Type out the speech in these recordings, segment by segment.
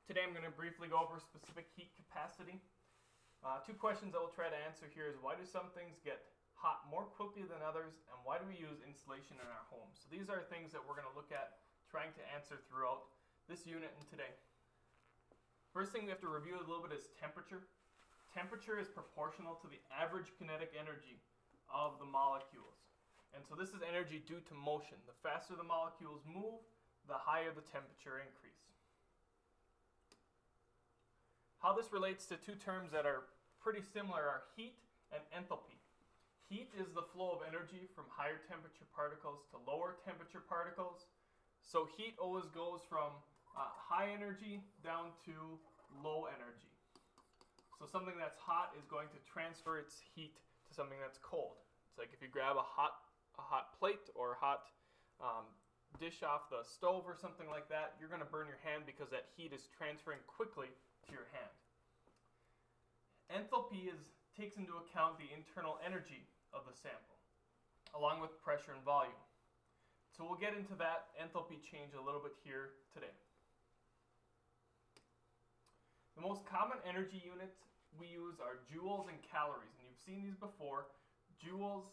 Today I'm going to briefly go over specific heat capacity. Two questions I will try to answer here is why do some things get hot more quickly than others, and why do we use insulation in our homes? So these are things that we're going to look at trying to answer throughout this unit and today. First thing we have to review a little bit is temperature. Temperature is proportional to the average kinetic energy of the molecules. And so this is energy due to motion. The faster the molecules move, the higher the temperature increase. How this relates to two terms that are pretty similar are heat and enthalpy. Heat is the flow of energy from higher temperature particles to lower temperature particles. So heat always goes from high energy down to low energy. So something that's hot is going to transfer its heat to something that's cold. It's like if you grab a hot plate or a hot dish off the stove or something like that, you're going to burn your hand because that heat is transferring quickly to your hand. Enthalpy takes into account the internal energy of the sample, along with pressure and volume. So we'll get into that enthalpy change a little bit here today. The most common energy units we use are joules and calories, and you've seen these before. Joules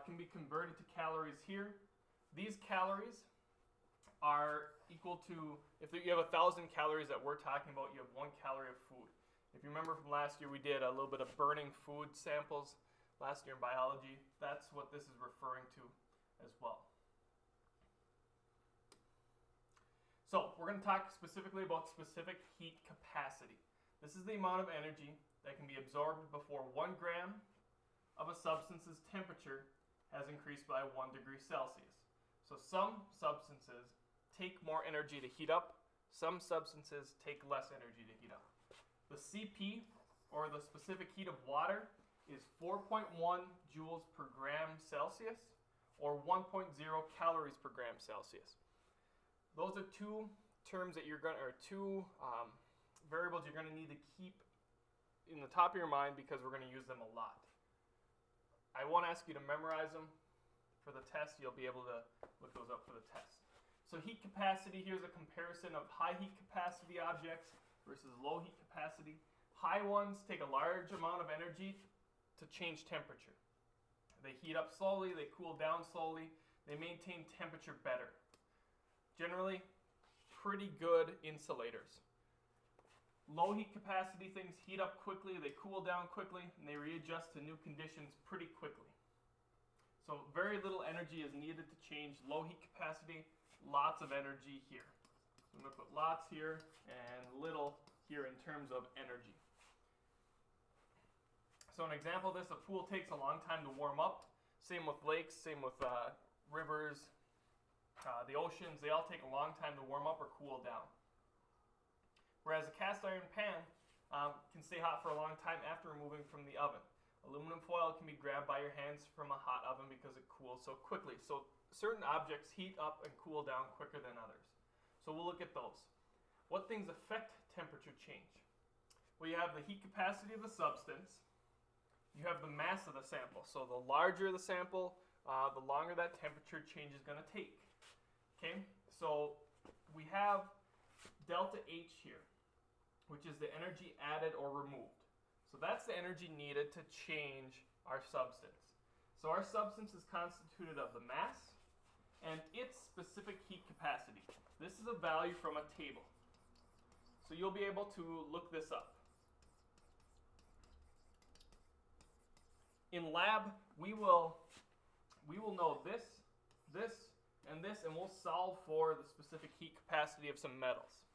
can be converted to calories here. These calories are equal to, if you have 1,000 calories that we're talking about, you have 1 calorie of food. If you remember from last year, we did a little bit of burning food samples last year in biology. That's what this is referring to as well. So we're going to talk specifically about specific heat capacity. This is the amount of energy that can be absorbed before 1 gram of a substance's temperature has increased by 1 degree Celsius. So some substances take more energy to heat up. Some substances take less energy to heat up. The CP, or the specific heat of water, is 4.1 joules per gram Celsius, or 1.0 calories per gram Celsius. Those are two terms that two variables you're going to need to keep in the top of your mind because we're going to use them a lot. I won't ask you to memorize them for the test. You'll be able to look those up for the test. So heat capacity, here's a comparison of high heat capacity objects versus low heat capacity. High ones take a large amount of energy to change temperature. They heat up slowly, they cool down slowly, they maintain temperature better. Generally, pretty good insulators. Low heat capacity things heat up quickly, they cool down quickly, and they readjust to new conditions pretty quickly. So very little energy is needed to change low heat capacity, lots of energy here. I'm going to put lots here and little here in terms of energy. So an example of this, a pool takes a long time to warm up. Same with lakes, same with rivers, the oceans, they all take a long time to warm up or cool down. Whereas a cast iron pan can stay hot for a long time after removing from the oven. Aluminum foil can be grabbed by your hands from a hot oven because it cools so quickly. So certain objects heat up and cool down quicker than others. So we'll look at those. What things affect temperature change? Well, you have the heat capacity of the substance. You have the mass of the sample. So the larger the sample, the longer that temperature change is going to take. Okay, so we have delta H here, which is the energy added or removed. So that's the energy needed to change our substance. So our substance is constituted of the mass and its specific heat capacity. This is a value from a table. So you'll be able to look this up. In lab, we will know this, and this, and we'll solve for the specific heat capacity of some metals.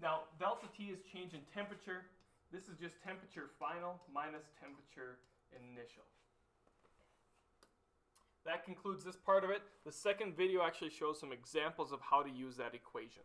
Now, delta T is change in temperature. This is just temperature final minus temperature initial. That concludes this part of it. The second video actually shows some examples of how to use that equation.